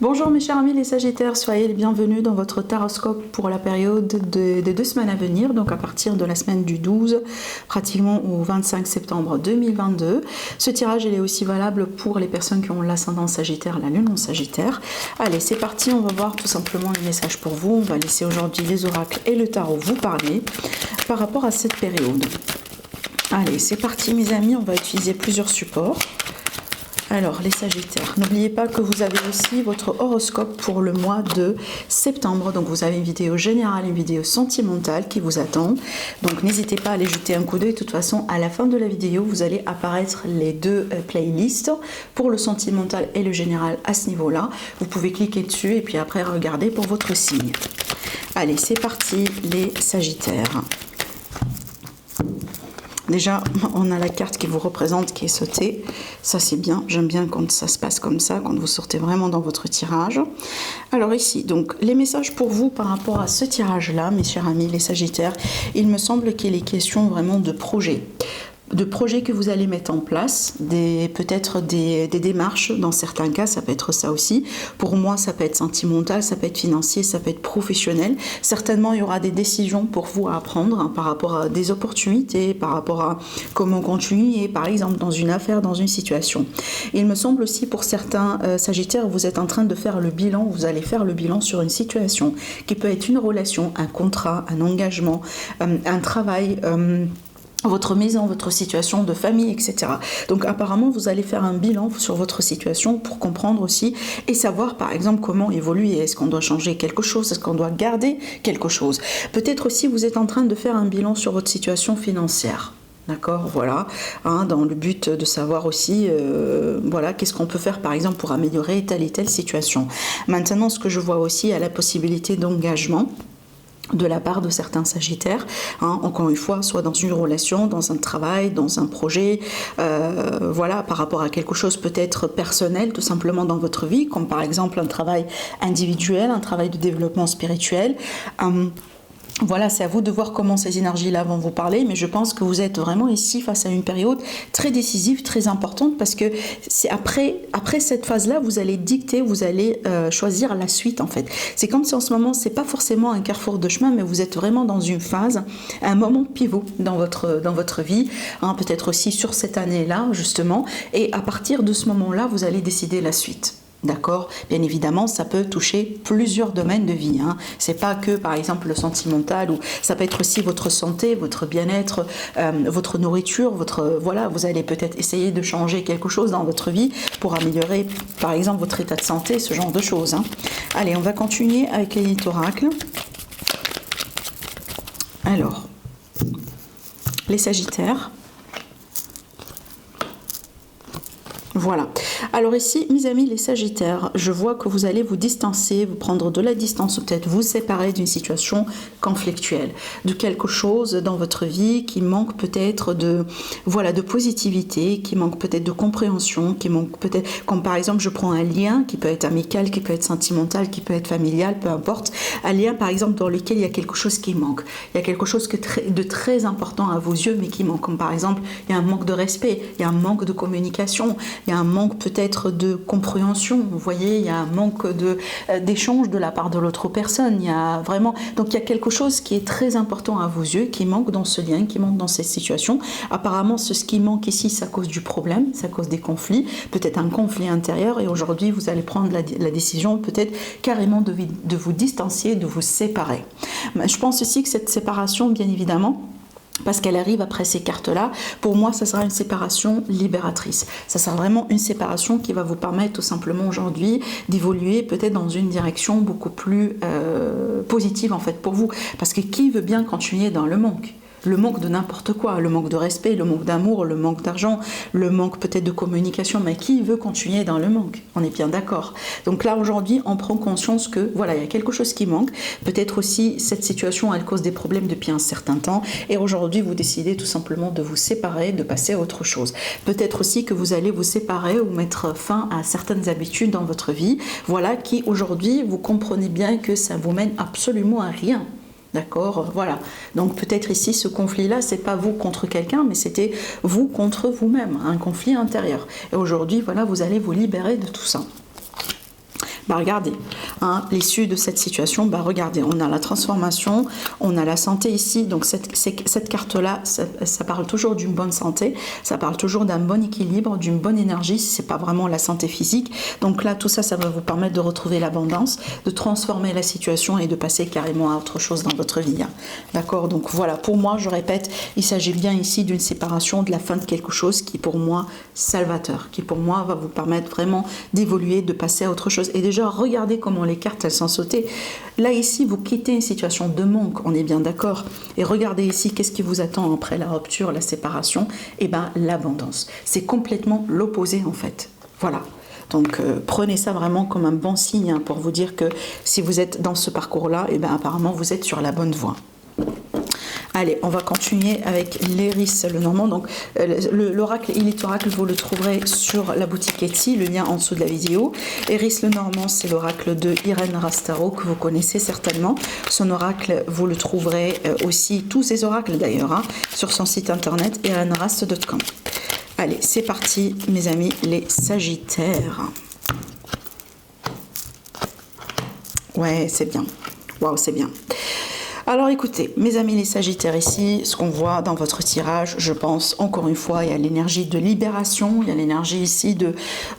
Bonjour mes chers amis les Sagittaires, soyez les bienvenus dans votre taroscope pour la période des 2 semaines à venir, donc à partir de la semaine du 12 pratiquement au 25 septembre 2022. Ce tirage il est aussi valable pour les personnes qui ont l'ascendant Sagittaire, la lune en Sagittaire. Allez, c'est parti, on va voir tout simplement les messages pour vous. On va laisser aujourd'hui les oracles et le tarot vous parler par rapport à cette période. Allez, c'est parti mes amis, on va utiliser plusieurs supports. Alors, les Sagittaires, n'oubliez pas que vous avez aussi votre horoscope pour le mois de septembre. Donc, vous avez une vidéo générale, une vidéo sentimentale qui vous attend. Donc, n'hésitez pas à aller jeter un coup d'œil. De toute façon, à la fin de la vidéo, vous allez apparaître les deux playlists pour le sentimental et le général à ce niveau-là. Vous pouvez cliquer dessus et puis après regarder pour votre signe. Allez, c'est parti, les Sagittaires. Déjà, on a la carte qui vous représente qui est sautée. Ça, c'est bien. J'aime bien quand ça se passe comme ça, quand vous sortez vraiment dans votre tirage. Alors ici, donc, les messages pour vous par rapport à ce tirage-là, mes chers amis, les Sagittaires, il me semble qu'il est question vraiment de projets que vous allez mettre en place, peut-être des démarches, dans certains cas, ça peut être ça aussi. Pour moi, ça peut être sentimental, ça peut être financier, ça peut être professionnel. Certainement, il y aura des décisions pour vous à prendre par rapport à des opportunités, par rapport à comment continuer, par exemple, dans une affaire, dans une situation. Il me semble aussi, pour certains Sagittaires, vous êtes en train de faire le bilan, vous allez faire le bilan sur une situation qui peut être une relation, un contrat, un engagement, un travail, votre maison, votre situation de famille, etc. Donc apparemment, vous allez faire un bilan sur votre situation pour comprendre aussi et savoir par exemple comment évoluer. Est-ce qu'on doit changer quelque chose? Est-ce qu'on doit garder quelque chose? Peut-être aussi vous êtes en train de faire un bilan sur votre situation financière. D'accord, voilà, dans le but de savoir aussi, voilà, qu'est-ce qu'on peut faire par exemple pour améliorer telle et telle situation. Maintenant, ce que je vois aussi, il y a la possibilité d'engagement de la part de certains Sagittaires, encore une fois, soit dans une relation, dans un travail, dans un projet, voilà, par rapport à quelque chose peut-être personnel, tout simplement dans votre vie, comme par exemple un travail individuel, un travail de développement spirituel. Voilà, c'est à vous de voir comment ces énergies-là vont vous parler, mais je pense que vous êtes vraiment ici face à une période très décisive, très importante, parce que c'est après cette phase-là, vous allez dicter, vous allez choisir la suite en fait. C'est comme si en ce moment, c'est pas forcément un carrefour de chemin, mais vous êtes vraiment dans une phase, un moment pivot dans votre vie, peut-être aussi sur cette année-là justement, et à partir de ce moment-là, vous allez décider la suite. D'accord, bien évidemment, ça peut toucher plusieurs domaines de vie. C'est pas que, par exemple, le sentimental, ou ça peut être aussi votre santé, votre bien-être, votre nourriture, voilà, vous allez peut-être essayer de changer quelque chose dans votre vie pour améliorer, par exemple, votre état de santé, ce genre de choses. Allez, on va continuer avec les oracles. Alors, les Sagittaires. Voilà. Alors ici, mes amis les Sagittaires, je vois que vous allez vous distancer, vous prendre de la distance, peut-être vous séparer d'une situation conflictuelle, de quelque chose dans votre vie qui manque peut-être de positivité, qui manque peut-être de compréhension, qui manque peut-être, comme par exemple je prends un lien qui peut être amical, qui peut être sentimental, qui peut être familial, peu importe, un lien par exemple dans lequel il y a quelque chose qui manque, il y a quelque chose de très important à vos yeux mais qui manque, comme par exemple il y a un manque de respect, il y a un manque de communication, il y a un manque peut-être de compréhension, vous voyez, il y a un manque d'échange de la part de l'autre personne, il y a vraiment, donc il y a quelque chose qui est très important à vos yeux, qui manque dans ce lien, qui manque dans cette situation. Apparemment, ce qui manque ici, ça cause du problème, ça cause des conflits, peut-être un conflit intérieur, et aujourd'hui, vous allez prendre la décision peut-être carrément de vous distancier, de vous séparer. Je pense aussi que cette séparation, bien évidemment, parce qu'elle arrive après ces cartes-là, pour moi, ça sera une séparation libératrice. Ça sera vraiment une séparation qui va vous permettre tout simplement aujourd'hui d'évoluer peut-être dans une direction beaucoup plus positive en fait pour vous. Parce que qui veut bien continuer dans le manque ? Le manque de n'importe quoi, le manque de respect, le manque d'amour, le manque d'argent, le manque peut-être de communication, mais qui veut continuer dans le manque? On est bien d'accord. Donc là aujourd'hui, on prend conscience que voilà, il y a quelque chose qui manque. Peut-être aussi cette situation, elle cause des problèmes depuis un certain temps, et aujourd'hui vous décidez tout simplement de vous séparer, de passer à autre chose. Peut-être aussi que vous allez vous séparer ou mettre fin à certaines habitudes dans votre vie, voilà, qui aujourd'hui vous comprenez bien que ça vous mène absolument à rien. D'accord, voilà. Donc peut-être ici, ce conflit-là, c'est pas vous contre quelqu'un, mais c'était vous contre vous-même, un conflit intérieur. Et aujourd'hui, voilà, vous allez vous libérer de tout ça. Bah regardez, hein, l'issue de cette situation, bah regardez, on a la transformation, on a la santé ici, donc cette carte-là, ça parle toujours d'une bonne santé, ça parle toujours d'un bon équilibre, d'une bonne énergie, si c'est pas vraiment la santé physique. Donc là, tout ça, ça va vous permettre de retrouver l'abondance, de transformer la situation et de passer carrément à autre chose dans votre vie. Hein. D'accord? Donc voilà, pour moi, je répète, il s'agit bien ici d'une séparation, de la fin de quelque chose qui pour moi salvateur, qui pour moi va vous permettre vraiment d'évoluer, de passer à autre chose. Et déjà, regardez comment les cartes, elles sont sautées. Là, ici, vous quittez une situation de manque, on est bien d'accord. Et regardez ici, qu'est-ce qui vous attend après la rupture, la séparation? Eh bien, l'abondance. C'est complètement l'opposé, en fait. Voilà. Donc, prenez ça vraiment comme un bon signe hein, pour vous dire que si vous êtes dans ce parcours-là, eh bien, apparemment, vous êtes sur la bonne voie. Allez, on va continuer avec l'Eris Lenormand. Donc, l'oracle Elite Oracle, vous le trouverez sur la boutique Etsy, le lien en dessous de la vidéo. Eris Lenormand, c'est l'oracle de Irène Rastaro, que vous connaissez certainement. Son oracle, vous le trouverez aussi, tous ses oracles d'ailleurs, hein, sur son site internet, irenrast.com. Allez, c'est parti, mes amis, les Sagittaires. Ouais, c'est bien. Waouh, c'est bien. Alors écoutez, mes amis les Sagittaires ici, ce qu'on voit dans votre tirage, je pense, encore une fois, il y a l'énergie de libération, il y a l'énergie ici de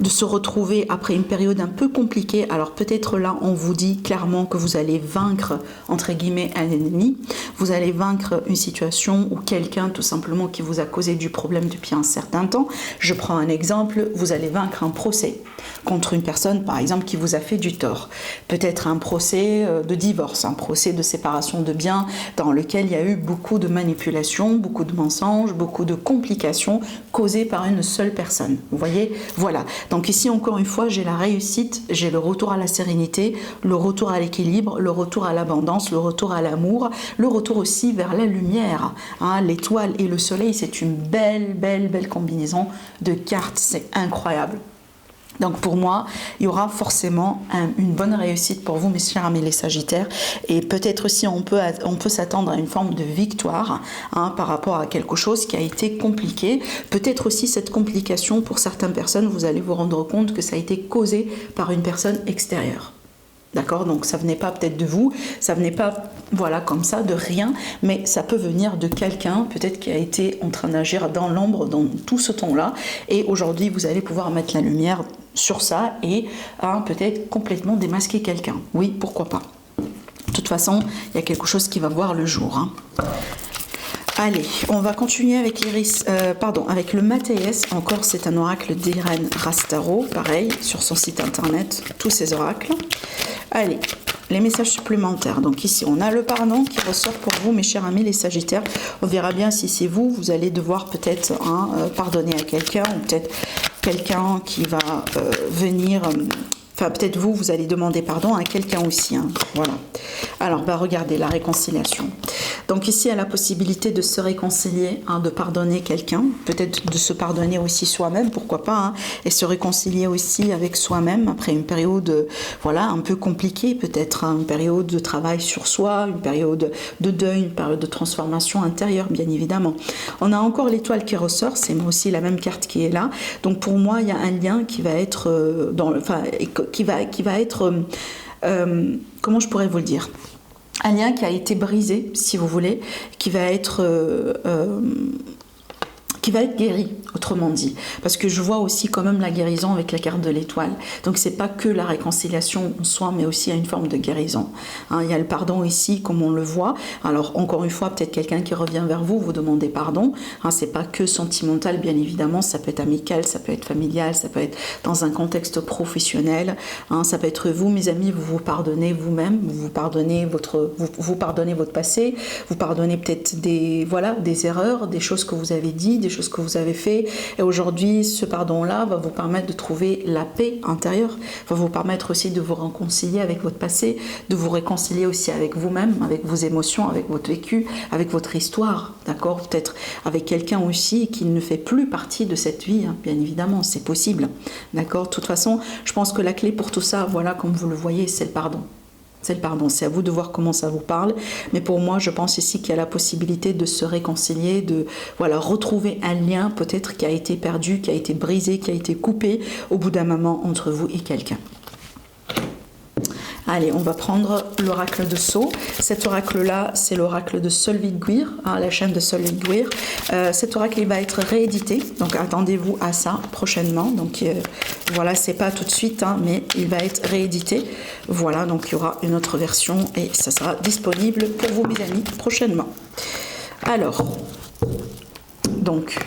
se retrouver après une période un peu compliquée. Alors peut-être là, on vous dit clairement que vous allez vaincre, entre guillemets, un ennemi. Vous allez vaincre une situation ou quelqu'un tout simplement qui vous a causé du problème depuis un certain temps. Je prends un exemple, vous allez vaincre un procès contre une personne, par exemple, qui vous a fait du tort. Peut-être un procès de divorce, un procès de séparation de biens dans lequel il y a eu beaucoup de manipulations, beaucoup de mensonges, beaucoup de complications causées par une seule personne. Vous voyez? Voilà. Donc ici, encore une fois, j'ai la réussite, j'ai le retour à la sérénité, le retour à l'équilibre, le retour à l'abondance, le retour à l'amour, le retour aussi vers la lumière. Hein, l'étoile et le soleil, c'est une belle combinaison de cartes. C'est incroyable. Donc pour moi, il y aura forcément une bonne réussite pour vous, mes chers amis les Sagittaires. Et peut-être aussi on peut s'attendre à une forme de victoire hein, par rapport à quelque chose qui a été compliqué. Peut-être aussi cette complication, pour certaines personnes, vous allez vous rendre compte que ça a été causé par une personne extérieure. D'accord? Donc ça venait pas peut-être de vous, ça venait pas, voilà, comme ça, de rien, mais ça peut venir de quelqu'un, peut-être qui a été en train d'agir dans l'ombre, dans tout ce temps-là, et aujourd'hui vous allez pouvoir mettre la lumière sur ça et hein, peut-être complètement démasquer quelqu'un. Oui, pourquoi pas. De toute façon, il y a quelque chose qui va voir le jour. Hein. Allez, on va continuer avec avec le Mathéès. Encore, c'est un oracle d'Irène Rastaro, pareil, sur son site internet, tous ces oracles. Allez, les messages supplémentaires. Donc ici, on a le pardon qui ressort pour vous, mes chers amis les Sagittaires. On verra bien si c'est vous, vous allez devoir peut-être pardonner à quelqu'un, ou peut-être quelqu'un qui va venir... Enfin, peut-être vous allez demander pardon à quelqu'un aussi. Hein. Voilà. Alors, regardez, la réconciliation. Donc ici, il y a la possibilité de se réconcilier, hein, de pardonner quelqu'un, peut-être de se pardonner aussi soi-même, pourquoi pas, hein, et se réconcilier aussi avec soi-même après une période, voilà, un peu compliquée, peut-être hein, une période de travail sur soi, une période de deuil, une période de transformation intérieure, bien évidemment. On a encore l'étoile qui ressort, c'est aussi la même carte qui est là. Donc pour moi, il y a un lien qui va être qui va être comment je pourrais vous le dire, un lien qui a été brisé, si vous voulez, qui va être guéri, autrement dit. Parce que je vois aussi quand même la guérison avec la carte de l'étoile. Donc c'est pas que la réconciliation en soi, mais aussi il y a une forme de guérison. Hein, il y a le pardon ici, comme on le voit. Alors encore une fois, peut-être quelqu'un qui revient vers vous, vous demandez pardon. Hein, c'est pas que sentimental, bien évidemment. Ça peut être amical, ça peut être familial, ça peut être dans un contexte professionnel. Hein, ça peut être vous, mes amis, vous vous pardonnez vous-même, vous pardonnez votre passé, vous pardonnez peut-être des erreurs, des choses que vous avez dit, des choses que vous avez fait, et aujourd'hui ce pardon-là va vous permettre de trouver la paix intérieure, va vous permettre aussi de vous réconcilier avec votre passé, de vous réconcilier aussi avec vous-même, avec vos émotions, avec votre vécu, avec votre histoire, d'accord, peut-être avec quelqu'un aussi qui ne fait plus partie de cette vie, hein, bien évidemment, c'est possible, d'accord. De toute façon, je pense que la clé pour tout ça, voilà, comme vous le voyez, c'est le pardon. C'est le pardon, c'est à vous de voir comment ça vous parle. Mais pour moi, je pense ici qu'il y a la possibilité de se réconcilier, de retrouver un lien peut-être qui a été perdu, qui a été brisé, qui a été coupé au bout d'un moment entre vous et quelqu'un. Allez, on va prendre l'oracle de Sceaux. Cet oracle-là, c'est l'oracle de Solveig Guir, la chaîne de Solveig Guir. Cet oracle, il va être réédité, donc attendez-vous à ça prochainement. Donc voilà, c'est pas tout de suite, mais il va être réédité. Voilà, donc il y aura une autre version et ça sera disponible pour vous, mes amis, prochainement. Alors, donc...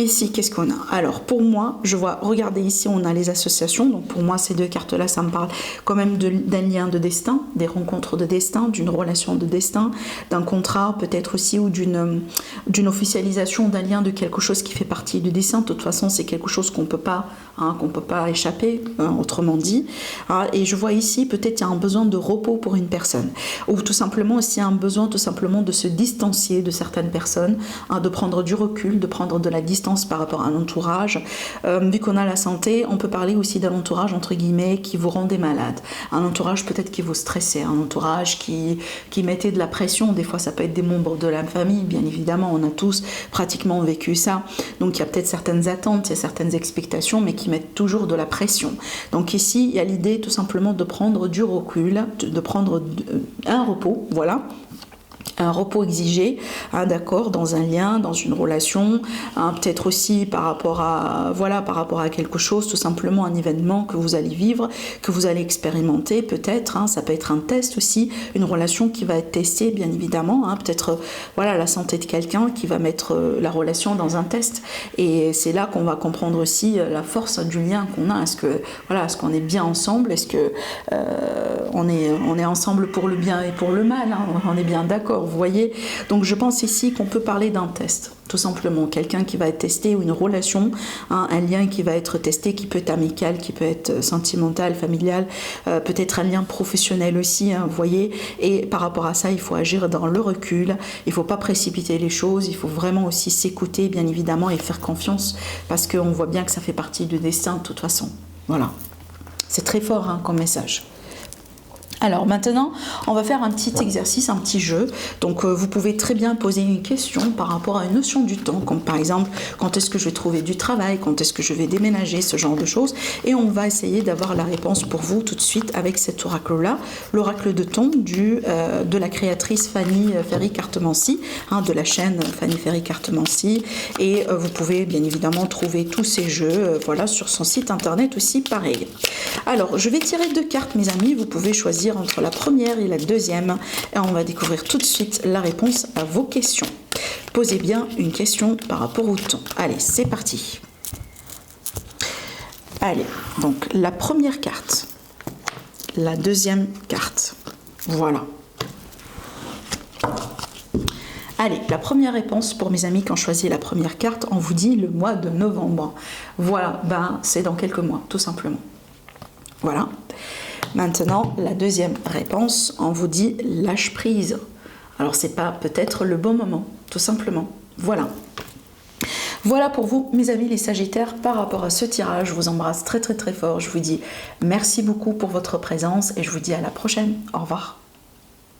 ici, qu'est-ce qu'on a? Alors, pour moi, je vois, regardez ici, on a les associations. Donc, pour moi, ces deux cartes-là, ça me parle quand même d'un lien de destin, des rencontres de destin, d'une relation de destin, d'un contrat peut-être aussi, ou d'une officialisation d'un lien de quelque chose qui fait partie du destin. De toute façon, c'est quelque chose qu'on peut pas échapper, autrement dit. Et je vois ici, peut-être, il y a un besoin de repos pour une personne. Ou tout simplement, aussi un besoin, tout simplement, de se distancier de certaines personnes, de prendre du recul, de prendre de la distance par rapport à un entourage. Vu qu'on a la santé, on peut parler aussi d'un entourage entre guillemets qui vous rendait malade, un entourage peut-être qui vous stressait, un entourage qui mettait de la pression. Des fois ça peut être des membres de la famille, bien évidemment, on a tous pratiquement vécu ça, donc il y a peut-être certaines attentes, il y a certaines expectations, mais qui mettent toujours de la pression. Donc ici il y a l'idée tout simplement de prendre du recul, de prendre un repos, voilà, un repos exigé, d'accord, dans un lien, dans une relation, peut-être aussi par rapport à quelque chose, tout simplement un événement que vous allez vivre, que vous allez expérimenter, peut-être, ça peut être un test aussi, une relation qui va être testée, bien évidemment, peut-être la santé de quelqu'un qui va mettre la relation dans un test, et c'est là qu'on va comprendre aussi la force du lien qu'on a. Est-ce qu'on est bien ensemble, est-ce que on est ensemble pour le bien et pour le mal, on est bien d'accord, vous voyez. Donc je pense ici qu'on peut parler d'un test, tout simplement, quelqu'un qui va être testé, ou une relation, un lien qui va être testé, qui peut être amical, qui peut être sentimental, familial, peut-être un lien professionnel aussi, vous voyez. Et par rapport à ça, il faut agir dans le recul, il ne faut pas précipiter les choses, il faut vraiment aussi s'écouter, bien évidemment, et faire confiance, parce qu'on voit bien que ça fait partie du destin de toute façon. Voilà, c'est très fort comme message. Alors maintenant, on va faire un petit exercice, un petit jeu. Donc vous pouvez très bien poser une question par rapport à une notion du temps, comme par exemple, quand est-ce que je vais trouver du travail, quand est-ce que je vais déménager, ce genre de choses. Et on va essayer d'avoir la réponse pour vous tout de suite avec cet oracle-là, l'oracle de temps de la créatrice Fanny Ferry-Cartemancy, de la chaîne Fanny Ferry-Cartemancy. Et vous pouvez bien évidemment trouver tous ces jeux sur son site internet aussi, pareil. Alors, je vais tirer 2 cartes, mes amis, vous pouvez choisir entre la première et la deuxième, et on va découvrir tout de suite la réponse à vos questions. Posez bien une question par rapport au temps. Allez, c'est parti. Allez, donc la première carte, la deuxième carte, voilà. Allez, la première réponse pour mes amis qui ont choisi la première carte, on vous dit le mois de novembre. Voilà, c'est dans quelques mois, tout simplement. Voilà. Maintenant, la deuxième réponse, on vous dit lâche prise. Alors, c'est pas peut-être le bon moment, tout simplement. Voilà. Voilà pour vous, mes amis les Sagittaires, par rapport à ce tirage. Je vous embrasse très très très fort. Je vous dis merci beaucoup pour votre présence et je vous dis à la prochaine. Au revoir.